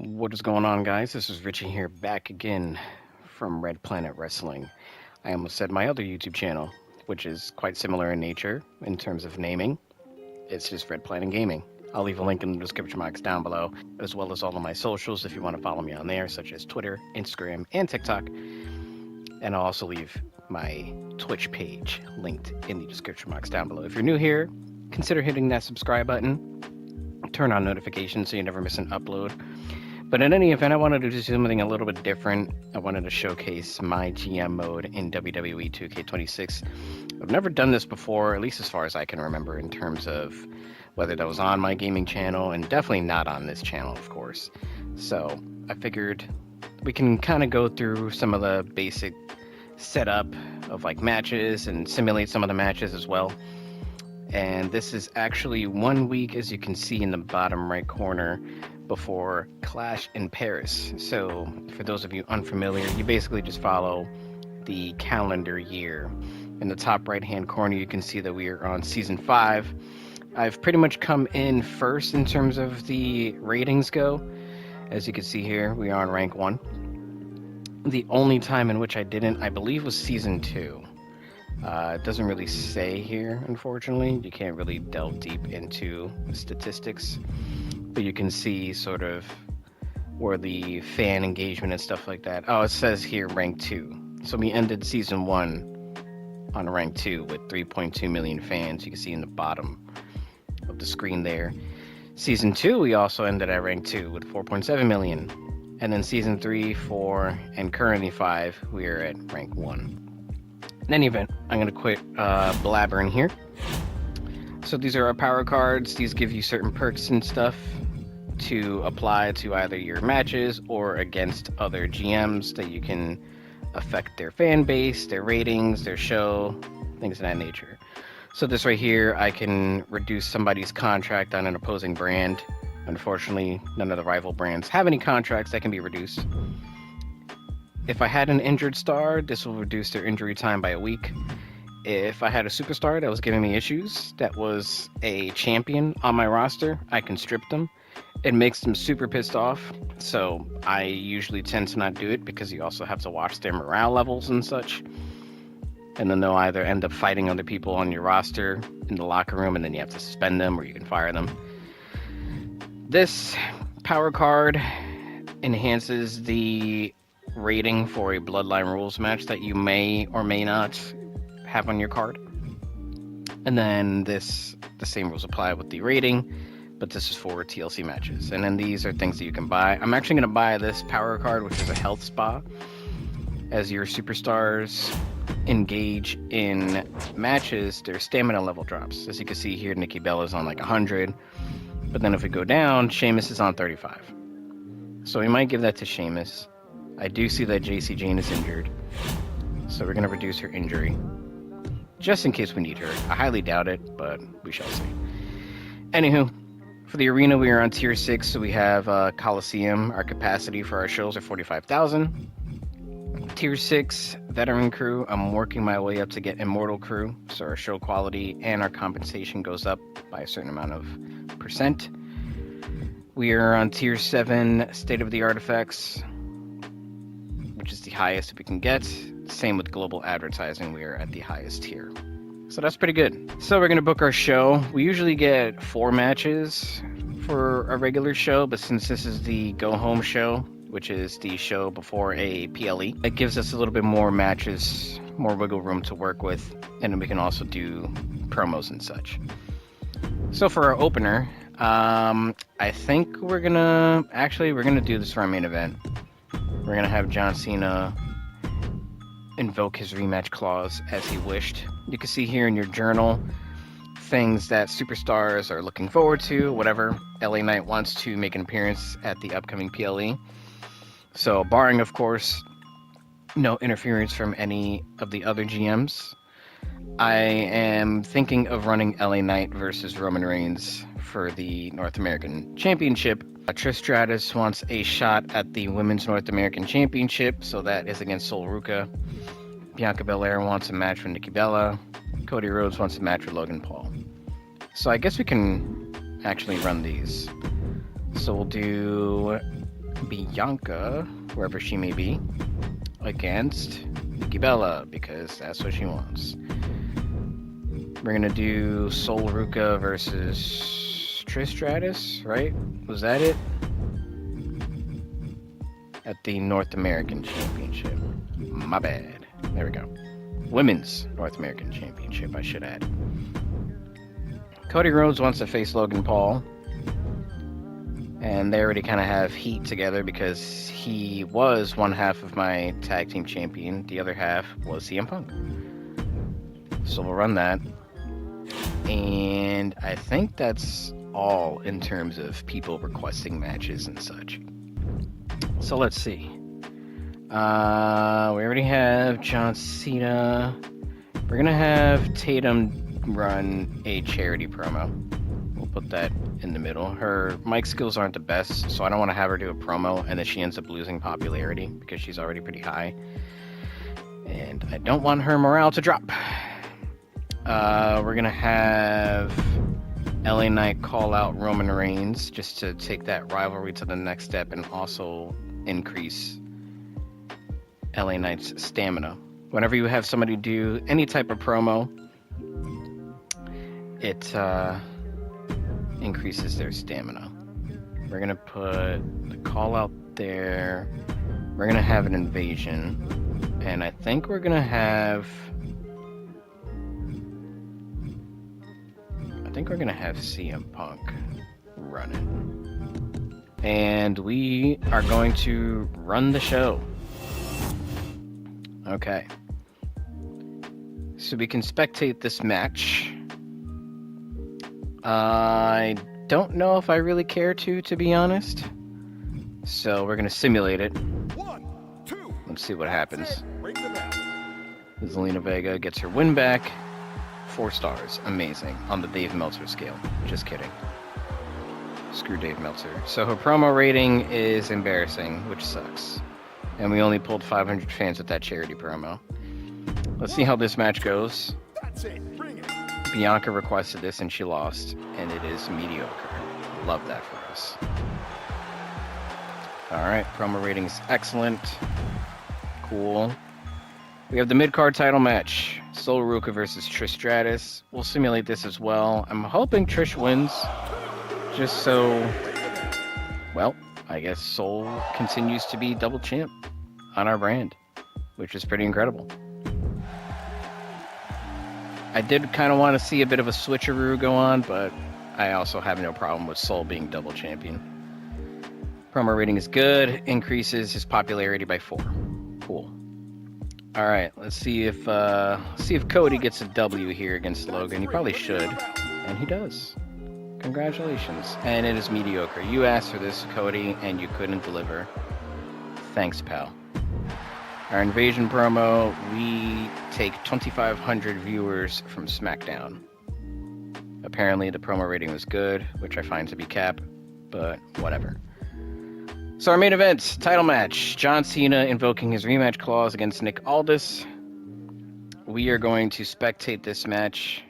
What is going on, guys? This is Richie here, back again from Red Planet Wrestling. I almost said my other YouTube channel, which is quite similar in nature in terms of naming. It's just Red Planet Gaming. I'll leave a link in the description box down below, as well as all of my socials if you want to follow me on there, such as Twitter, Instagram, and TikTok. And I'll also leave my Twitch page linked in the description box down below. If you're new here, consider hitting that subscribe button, turn on notifications so you never miss an upload. But in any event, I wanted to do something a little bit different. I wanted to showcase my GM mode in WWE 2K26. I've never done this before, at least as far as I can remember, in terms of whether that was on my gaming channel, and definitely not on this channel, of course. So I figured we can kind of go through some of the basic setup of like matches and simulate some of the matches as well. And this is actually 1 week, as you can see in the bottom right corner, before Clash in Paris. So for those of you unfamiliar, you basically just follow the calendar year. In the top right hand corner, you can see that we are on season 5. I've pretty much come in first in terms of the ratings go. As you can see here, we are on rank 1. The only time in which I didn't, I believe, was season 2. It doesn't really say here, unfortunately. You can't really delve deep into the statistics, but you can see sort of where the fan engagement and stuff like that. Oh, it says here rank 2. So we ended season 1 on rank 2 with 3.2 million fans. You can see in the bottom of the screen there. Season 2, we also ended at rank 2 with 4.7 million. And then season 3, 4, and currently 5, we are at rank 1. In any event, I'm going to quit blabbering here. So these are our power cards. These give you certain perks and stuff to apply to either your matches or against other GMs that you can affect their fan base, their ratings, their show, things of that nature. So this right here, I can reduce somebody's contract on an opposing brand. Unfortunately, none of the rival brands have any contracts that can be reduced. If I had an injured star, this will reduce their injury time by a week. If I had a superstar that was giving me issues, that was a champion on my roster, I can strip them. It makes them super pissed off, so I usually tend to not do it because you also have to watch their morale levels and such. And then they'll either end up fighting other people on your roster in the locker room, and then you have to suspend them or you can fire them. This power card enhances the rating for a Bloodline Rules match that you may or may not have on your card. And then the same rules apply with the rating, but this is for TLC matches. And then these are things that you can buy. I'm actually going to buy this power card, which is a health spa. As your superstars engage in matches, their stamina level drops. As you can see here, Nikki Bella's on like 100. But then if we go down, Sheamus is on 35. So we might give that to Sheamus. I do see that JC Jane is injured, so we're going to reduce her injury, just in case we need her. I highly doubt it, but we shall see. Anywho, for the arena, we are on tier 6, so we have Coliseum. Our capacity for our shows are 45,000. Tier 6, veteran crew. I'm working my way up to get immortal crew, so our show quality and our compensation goes up by a certain amount of percent. We are on tier 7, state of the artifacts, which is the highest we can get. Same with global advertising, we are at the highest tier. So that's pretty good. So we're going to book our show. We usually get 4 matches for a regular show, but since this is the go home show, which is the show before a PLE, it gives us a little bit more matches, more wiggle room to work with, and then we can also do promos and such. So for our opener, I think we're gonna do this for our main event. We're going to have John Cena invoke his rematch clause as he wished. You can see here in your journal things that superstars are looking forward to, whatever. LA Knight wants to make an appearance at the upcoming PLE. So barring, of course, no interference from any of the other GMs, I am thinking of running LA Knight versus Roman Reigns for the North American Championship. Trish Stratus wants a shot at the Women's North American Championship, so that is against Sol Ruca. Bianca Belair wants a match with Nikki Bella. Cody Rhodes wants a match with Logan Paul. So I guess we can actually run these. So we'll do Bianca, wherever she may be, against Nikki Bella, because that's what she wants. We're gonna do Sol Ruka versus Trish Stratus, right? Was that it? At the North American Championship. My bad. There we go. Women's North American Championship, I should add. Cody Rhodes wants to face Logan Paul. And they already kind of have heat together because he was one half of my tag team champion. The other half was CM Punk. So we'll run that. And I think that's all in terms of people requesting matches and such. So let's see. We already have John Cena. We're going to have Tatum run a charity promo. We'll put that in the middle. Her mic skills aren't the best, so I don't want to have her do a promo and then she ends up losing popularity because she's already pretty high. And I don't want her morale to drop. We're going to have LA Knight call out Roman Reigns just to take that rivalry to the next step and also increase LA Knight's stamina. Whenever you have somebody do any type of promo, it increases their stamina. We're going to put the call out there. We're going to have an invasion. And I think we're going to have... CM Punk run it. And we are going to run the show. Okay. So we can spectate this match. I don't know if I really care to be honest. So we're going to simulate it. Let's see what happens. Zelina Vega gets her win back. 4 stars. Amazing. On the Dave Meltzer scale. Just kidding. Screw Dave Meltzer. So her promo rating is embarrassing, which sucks. And we only pulled 500 fans with that charity promo. Let's see how this match goes. Bianca requested this and she lost. And it is mediocre. Love that for us. Alright, promo rating is excellent. Cool. We have the mid-card title match. Sol Ruka versus Trish Stratus. We'll simulate this as well. I'm hoping Trish wins. Just so... well, I guess Sol continues to be double champ on our brand. Which is pretty incredible. I did kind of want to see a bit of a switcheroo go on, but I also have no problem with Sol being double champion. Promo rating is good. Increases his popularity by 4. Cool. All right, let's see if Cody gets a W here against Logan. He probably should, and he does. Congratulations. And it is mediocre. You asked for this, Cody, and you couldn't deliver. Thanks, pal. Our invasion promo, we take 2,500 viewers from SmackDown. Apparently the promo rating was good, which I find to be cap, but whatever. So our main event, title match, John Cena invoking his rematch clause against Nick Aldis. We are going to spectate this match.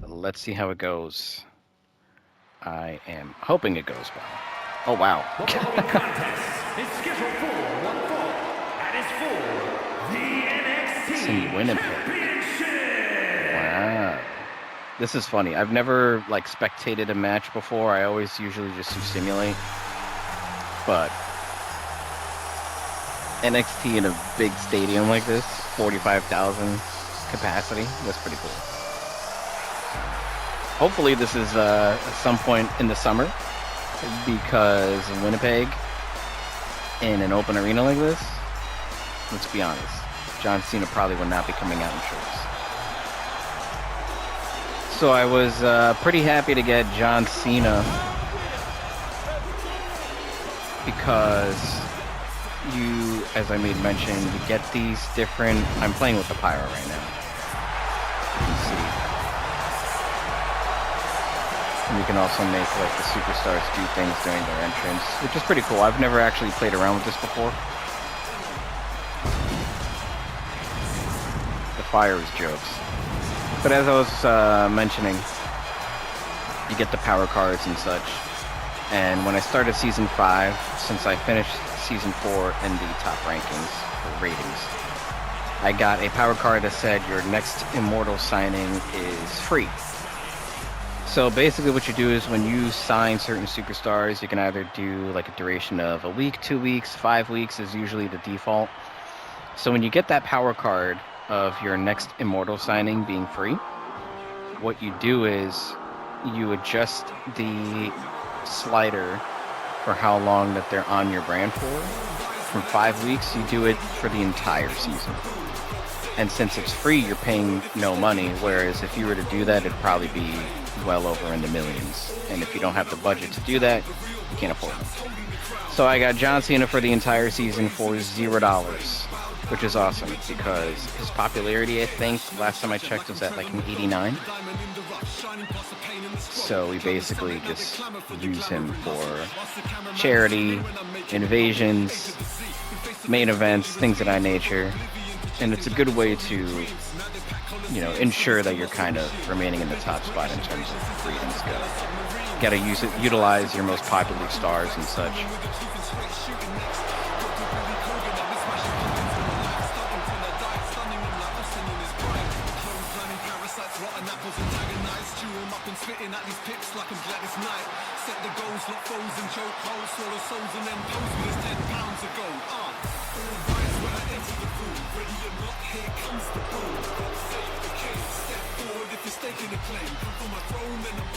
Let's see how it goes. I am hoping it goes well. Oh, wow. The following contest is scheduled for one fall. That is for the NXT Championship. Wow. This is funny. I've never, spectated a match before. I always usually just do simulate. But NXT in a big stadium like this, 45,000 capacity, that's pretty cool. Hopefully this is at some point in the summer, because in Winnipeg, in an open arena like this, let's be honest, John Cena probably would not be coming out in shorts. So I was pretty happy to get John Cena, because you, as I made mention, you get these different... I'm playing with the pyro right now. You can see. And you can also make, the superstars do things during their entrance, which is pretty cool. I've never actually played around with this before. The fire is jokes. But as I was mentioning, you get the power cards and such. And when I started Season 5, since I finished Season 4 in the top rankings, or ratings, I got a power card that said your next Immortal signing is free. So basically what you do is when you sign certain superstars, you can either do like a duration of a week, 2 weeks, 5 weeks is usually the default. So when you get that power card of your next Immortal signing being free, what you do is you adjust the slider for how long that they're on your brand for. From 5 weeks, you do it for the entire season. And since it's free, you're paying no money, whereas if you were to do that, it'd probably be well over in the millions. And if you don't have the budget to do that, you can't afford it. So I got John Cena for the entire season for $0, which is awesome because his popularity, I think, last time I checked, was at like an 89. So we basically just use him for charity, invasions, main events, things of that nature. And it's a good way to, you know, ensure that you're kind of remaining in the top spot in terms of freedoms go. Got to utilize your most popular stars and such.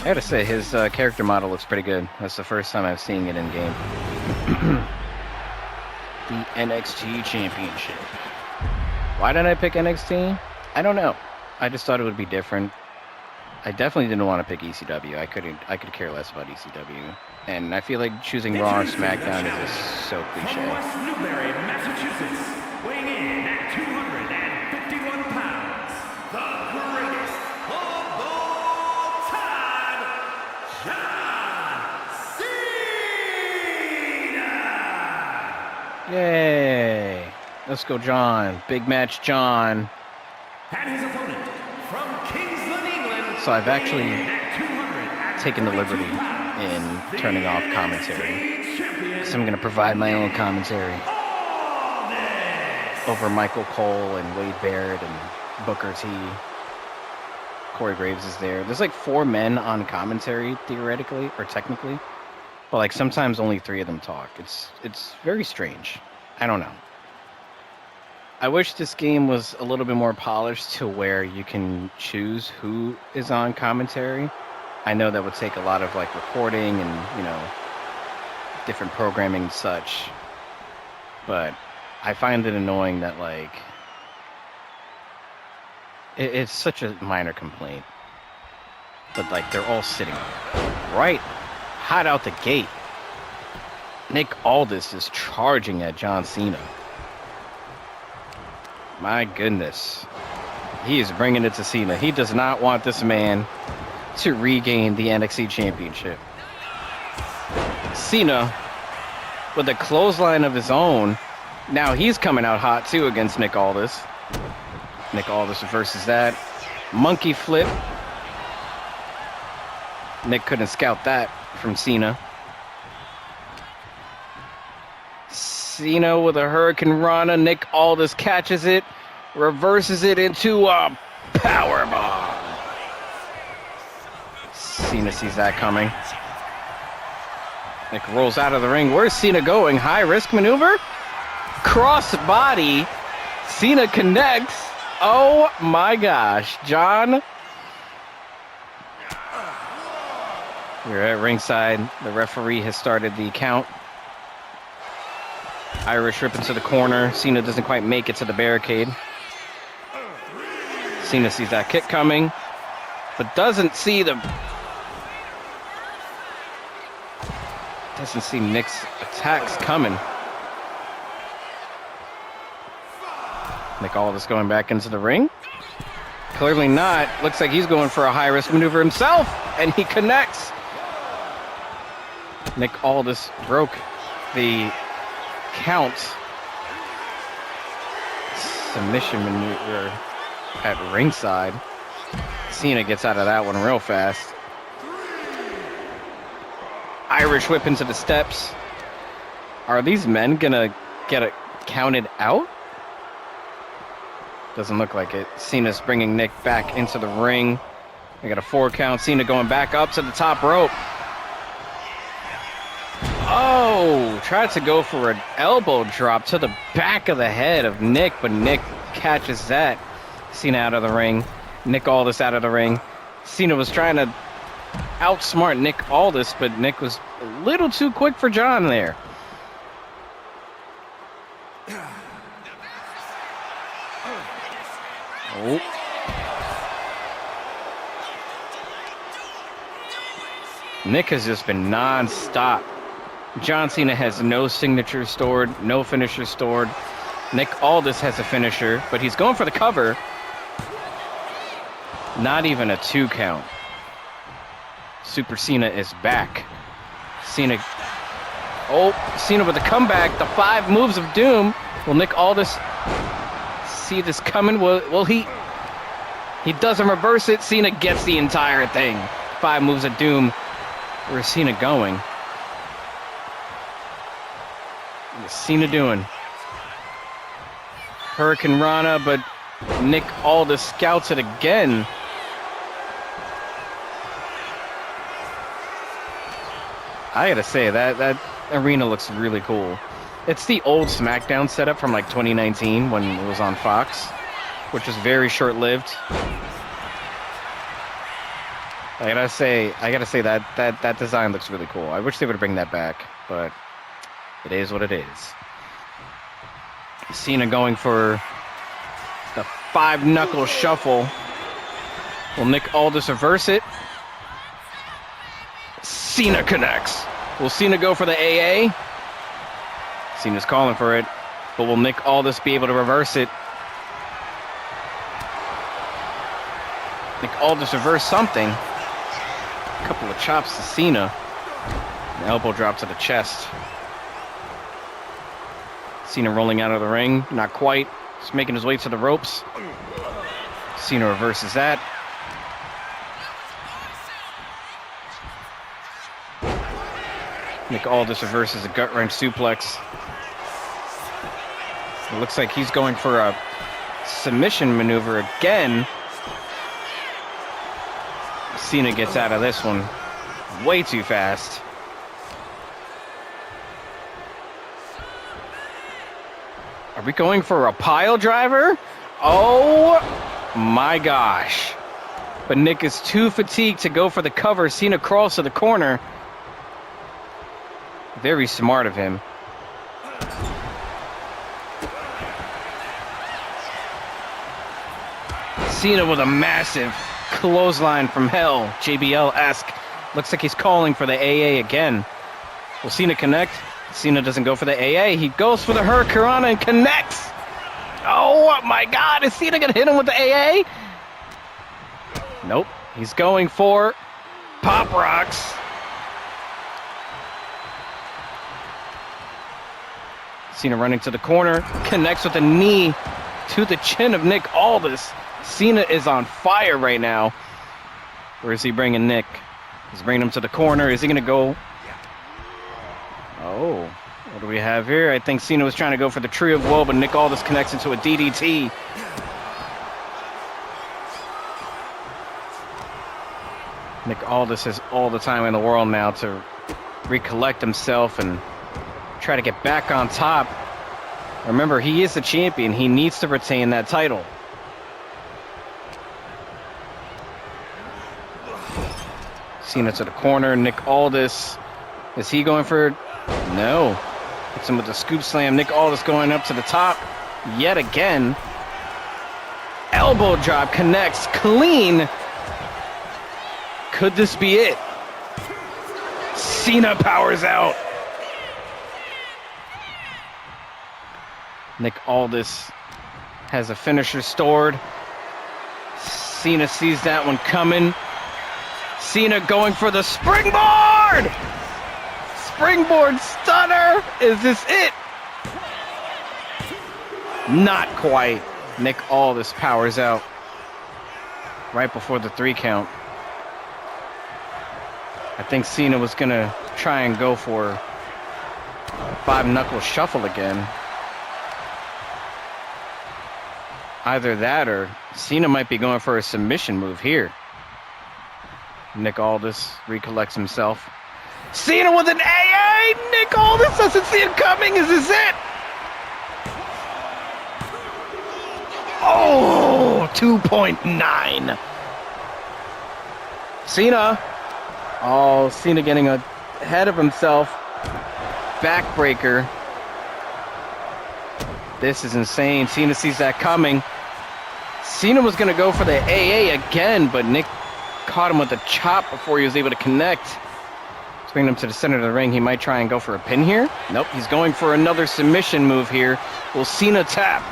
I gotta say, his character model looks pretty good. That's the first time I've seen it in game. The NXT Championship. Why did I pick NXT? I don't know. I just thought it would be different. I definitely didn't want to pick ECW. I could care less about ECW. And I feel like choosing Raw or SmackDown is just so cliche. From West Newbury, Massachusetts, weighing in at 251 pounds, the greatest of all time, John Cena! Yay! Let's go, John. Big match, John. And his opponent from Kingsland, England. So I've actually taken the liberty in turning off commentary. So I'm going to provide my own commentary over Michael Cole and Wade Barrett and Booker T. Corey Graves is there. There's like 4 men on commentary, theoretically, or technically. But like sometimes only 3 of them talk. It's very strange. I don't know. I wish this game was a little bit more polished to where you can choose who is on commentary. I know that would take a lot of like recording and, you know, different programming and such. But I find it annoying that like it's such a minor complaint. But like they're all sitting right hot out the gate. Nick Aldis is charging at John Cena. My goodness. He is bringing it to Cena. He does not want this man to regain the NXT Championship. Cena, with a clothesline of his own, now he's coming out hot too against Nick Aldis. Nick Aldis versus that. Monkey flip. Nick couldn't scout that from Cena. Cena with a Hurricane Rana. Nick Aldis catches it, reverses it into a powerbomb. Cena sees that coming. Nick rolls out of the ring. Where's Cena going? High risk maneuver? Cross body. Cena connects. Oh my gosh. John. We're at ringside. The referee has started the count. Irish rip into the corner. Cena doesn't quite make it to the barricade. Cena sees that kick coming, but doesn't see Nick's attacks coming. Nick Aldis going back into the ring. Clearly not. Looks like he's going for a high-risk maneuver himself, and he connects. Nick Aldis broke the count. Submission maneuver at ringside. Cena gets out of that one real fast. Irish whip into the steps. Are these men gonna get it counted out? Doesn't look like it. Cena's bringing Nick back into the ring. We got a 4 count. Cena going back up to the top rope. Oh, tried to go for an elbow drop to the back of the head of Nick, but Nick catches that. Cena out of the ring. Nick Aldis out of the ring. Cena was trying to outsmart Nick Aldis, but Nick was a little too quick for John there. Oh. Nick has just been non-stop. John Cena has no signature stored, no finisher stored. Nick Aldis has a finisher, but he's going for the cover. Not even a 2 count. Super Cena is back. Cena. Oh, Cena with a comeback. The 5 moves of doom. Will Nick Aldis see this coming? Will he? He doesn't reverse it. Cena gets the entire thing. 5 moves of doom. Where's Cena going? What's Cena doing? Hurricane Rana, but Nick Aldis scouts it again. I gotta say, that arena looks really cool. It's the old SmackDown setup from like 2019 when it was on Fox, which was very short-lived. I gotta say that design looks really cool. I wish they would bring that back, but it is what it is. Cena going for the 5-knuckle shuffle. Will Nick Aldis reverse it? Cena connects. Will Cena go for the AA? Cena's calling for it, but will Nick Aldis be able to reverse it? Nick Aldis reversed something. A couple of chops to Cena. An elbow drop to the chest. Cena rolling out of the ring. Not quite. Just making his way to the ropes. Cena reverses that. Nick Aldis reverses a gut-wrench suplex. It looks like he's going for a submission maneuver again. Cena gets out of this one way too fast. Are we going for a pile driver? Oh my gosh. But Nick is too fatigued to go for the cover. Cena crawls to the corner. Very smart of him. Cena with a massive clothesline from hell. JBL-esque. Looks like he's calling for the AA again. Will Cena connect? Cena doesn't go for the AA. He goes for the Hurricane and connects. Oh my God. Is Cena going to hit him with the AA? Nope. He's going for Pop Rocks. Cena running to the corner. Connects with a knee to the chin of Nick Aldis. Cena is on fire right now. Where is he bringing Nick? He's bringing him to the corner. Is he going to go? Oh, what do we have here? I think Cena was trying to go for the Tree of Woe, but Nick Aldis connects into a DDT. Nick Aldis has all the time in the world now to recollect himself and try to get back on top. Remember, he is the champion. He needs to retain that title. Cena to the corner. Nick Aldis. Is he going for... No. Hits him with the scoop slam. Nick Aldis going up to the top yet again. Elbow drop connects clean. Could this be it? Cena powers out. Nick Aldis has a finisher stored. Cena sees that one coming. Cena going for the springboard! Springboard stunner! Is this it? Not quite. Nick Aldis powers out right before the 3 count. I think Cena was going to try and go for 5-knuckle shuffle again. Either that or Cena might be going for a submission move here. Nick Aldis recollects himself. Cena with an AA! Nick Aldis doesn't see it coming. Is this it? Oh, 2.9. Cena. Oh, Cena getting ahead of himself. Backbreaker. This is insane. Cena sees that coming. Cena was going to go for the AA again, but Nick caught him with a chop before he was able to connect. Let's bring him to the center of the ring. He might try and go for a pin here. Nope, he's going for another submission move here. Will Cena tap?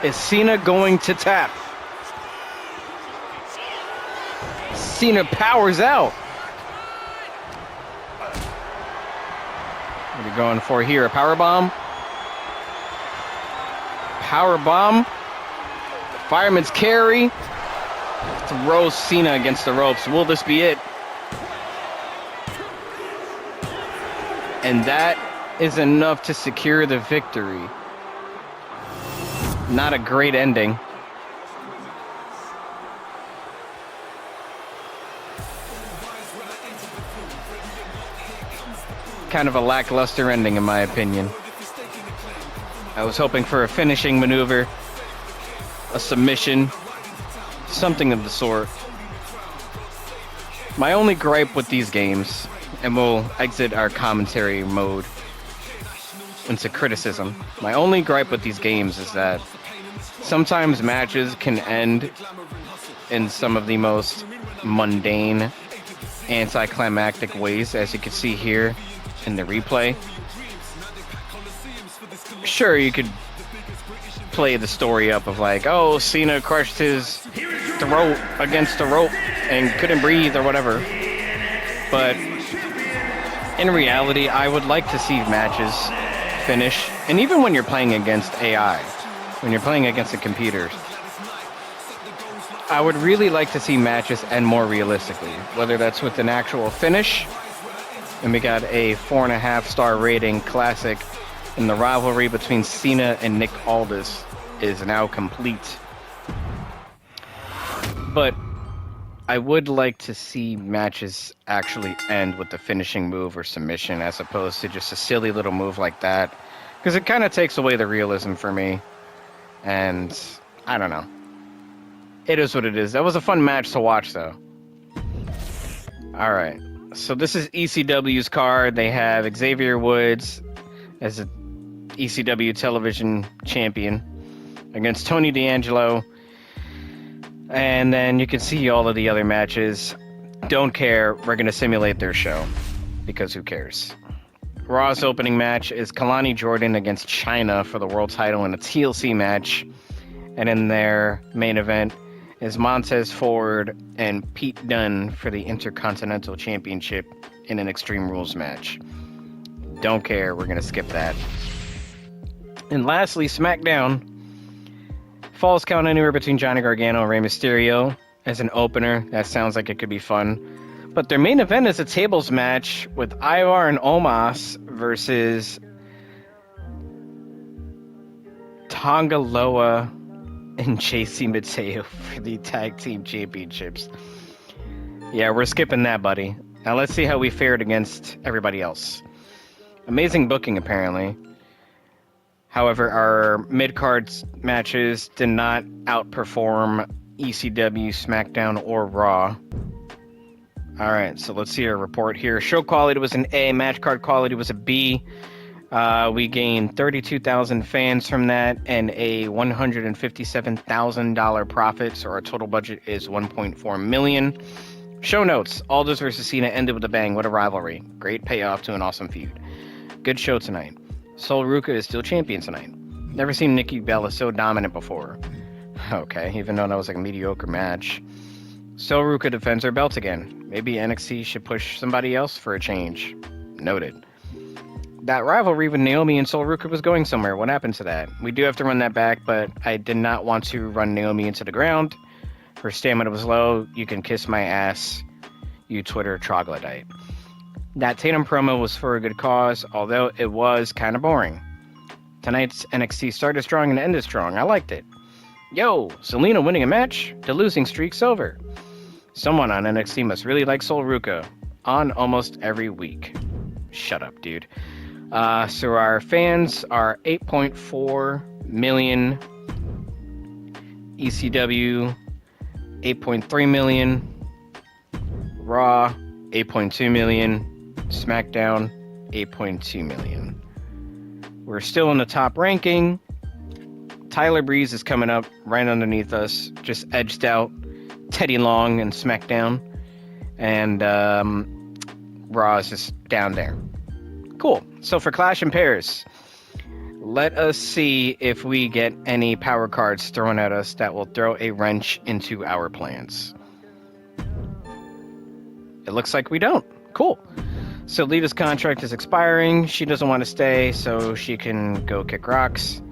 Is Cena going to tap? Cena powers out. What are you going for here? A power bomb? Power bomb. Fireman's carry. Throws Cena against the ropes. Will this be it? And that is enough to secure the victory. Not a great ending. Kind of a lackluster ending, in my opinion. I was hoping for a finishing maneuver, a submission, something of the sort. My only gripe with these games, and we'll exit our commentary mode into criticism. My only gripe with these games is that sometimes matches can end in some of the most mundane, anticlimactic ways, as you can see here in the replay. Sure, you could play the story up of like, oh, Cena crushed his throat against the rope and couldn't breathe or whatever. But in reality, I would like to see matches finish. And even when you're playing against AI, when you're playing against a computer, I would really like to see matches end more realistically, whether that's with an actual finish. And we got a 4.5-star rating classic. And the rivalry between Cena and Nick Aldis is now complete. But I would like to see matches actually end with the finishing move or submission as opposed to just a silly little move like that. Because it kind of takes away the realism for me. And I don't know. It is what it is. That was a fun match to watch, though. All right. So this is ECW's card. They have Xavier Woods as a ECW television champion against Tony D'Angelo. And then you can see all of the other matches. Don't care. We're going to simulate their show because who cares? Raw's opening match is Kalani Jordan against China for the world title in a TLC match. And in their main event is Montez Ford and Pete Dunne for the Intercontinental Championship in an Extreme Rules match. Don't care. We're going to skip that. And lastly, SmackDown. Falls count anywhere between Johnny Gargano and Rey Mysterio as an opener. That sounds like it could be fun. But their main event is a tables match with Ivar and Omos versus Tongaloa and JC Mateo for the Tag Team Championships. Yeah, we're skipping that, buddy. Now let's see how we fared against everybody else. Amazing booking, apparently. However, our mid-card matches did not outperform ECW, SmackDown, or Raw. Alright, so let's see our report here. Show quality was an A, match card quality was a B. We gained 32,000 fans from that and a $157,000 profit, so our total budget is $1.4 million. Show notes. Aldis versus Cena ended with a bang. What a rivalry. Great payoff to an awesome feud. Good show tonight. Sol Ruca is still champion tonight. Never seen Nikki Bella so dominant before. Okay, even though that was like a mediocre match. Sol Ruca defends her belt again. Maybe NXT should push somebody else for a change. Noted. That rivalry with Naomi and Sol Ruca was going somewhere. What happened to that? We do have to run that back, but I did not want to run Naomi into the ground. Her stamina was low. You can kiss my ass, you Twitter troglodyte. That Tatum promo was for a good cause, although it was kind of boring. Tonight's NXT started strong and ended strong. I liked it. Yo, Selena winning a match? The losing streak's over. Someone on NXT must really like Sol Ruka. On almost every week. Shut up, dude. So our fans are 8.4 million. ECW, 8.3 million. Raw, 8.2 million. SmackDown, 8.2 million. We're still in the top ranking. Tyler Breeze is coming up right underneath us, just edged out Teddy Long and SmackDown. And Raw is just down there. Cool. So for Clash in Paris, let us see if we get any power cards thrown at us that will throw a wrench into our plans. It looks like we don't. Cool. So Lita's contract is expiring. She doesn't want to stay, so she can go kick rocks.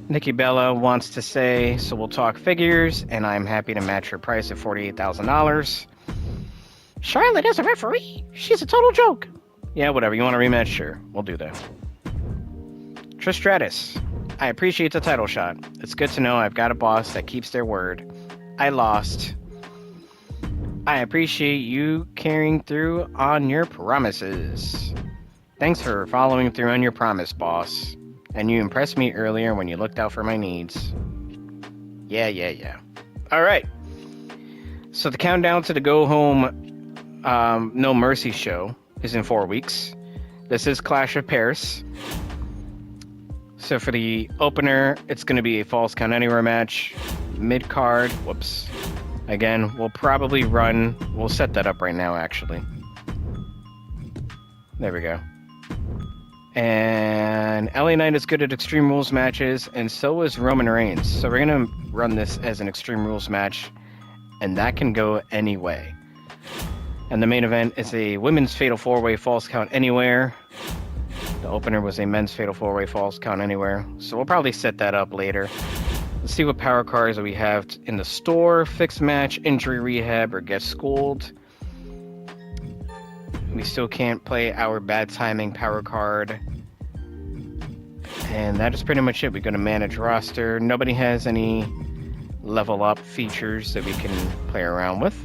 Nikki Bella wants to stay, so we'll talk figures, and I'm happy to match her price at $48,000. Charlotte is a referee. She's a total joke. Yeah, whatever. You want a rematch? Sure. We'll do that. Trish Stratus. I appreciate the title shot. It's good to know I've got a boss that keeps their word. I lost. I appreciate you carrying through on your promises. Thanks for following through on your promise, boss. And you impressed me earlier when you looked out for my needs. Yeah. All right. So the countdown to the Go Home No Mercy show is in 4 weeks. This is Clash of Paris. So for the opener, it's going to be a Falls Count Anywhere match. Mid-card, whoops. Again, we'll set that up right now, actually. There we go. And LA Knight is good at Extreme Rules matches, and so is Roman Reigns. So we're going to run this as an Extreme Rules match, and that can go any way. And the main event is a women's Fatal 4-Way Falls Count Anywhere. The opener was a men's Fatal 4-Way Falls Count Anywhere. So we'll probably set that up later. Let's see what power cards we have in the store. Fixed match, injury rehab, or get schooled. We still can't play our bad timing power card. And that is pretty much it. We go to manage roster. Nobody has any level up features that we can play around with.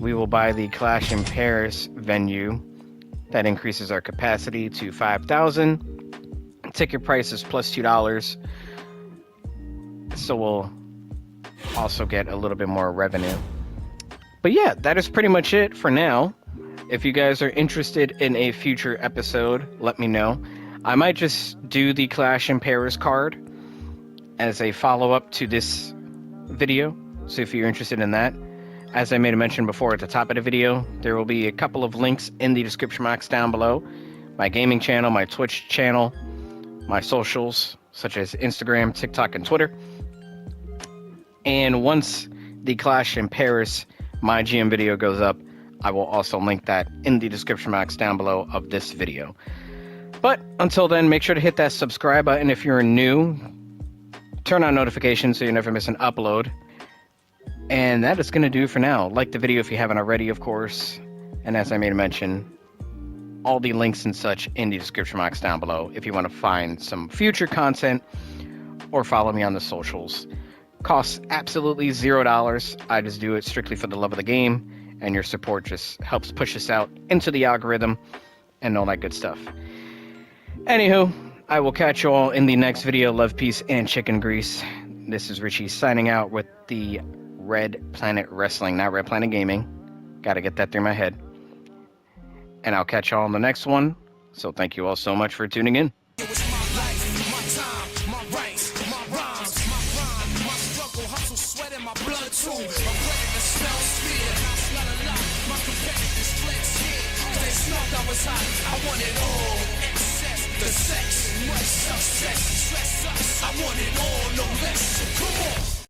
We will buy the Clash in Paris venue. That increases our capacity to 5,000. Ticket price is plus $2. So we'll also get a little bit more revenue. But yeah, that is pretty much it for now. If you guys are interested in a future episode, let me know. I might just do the Clash in Paris card as a follow-up to this video. So if you're interested in that, as I made a mention before at the top of the video, there will be a couple of links in the description box down below. My gaming channel, my Twitch channel, my socials, such as Instagram, TikTok, and Twitter. And once the Clash in Paris MyGM video goes up, I will also link that in the description box down below of this video. But until then, make sure to hit that subscribe button if you're new. Turn on notifications so you never miss an upload. And that is going to do for now. Like the video if you haven't already, of course. And as I made a mention, all the links and such in the description box down below if you want to find some future content or follow me on the socials. Costs absolutely $0. I just do it strictly for the love of the game, and your support just helps push us out into the algorithm and all that good stuff. Anywho, I will catch you all in the next video. Love, peace, and chicken grease. This is Richie signing out with the Red Planet Wrestling, not Red Planet Gaming. Got to get that through my head. And I'll catch y'all on the next one. So thank you all so much for tuning in. I want it all, excess, the sex, much success, stress us. I want it all, no less. Come on.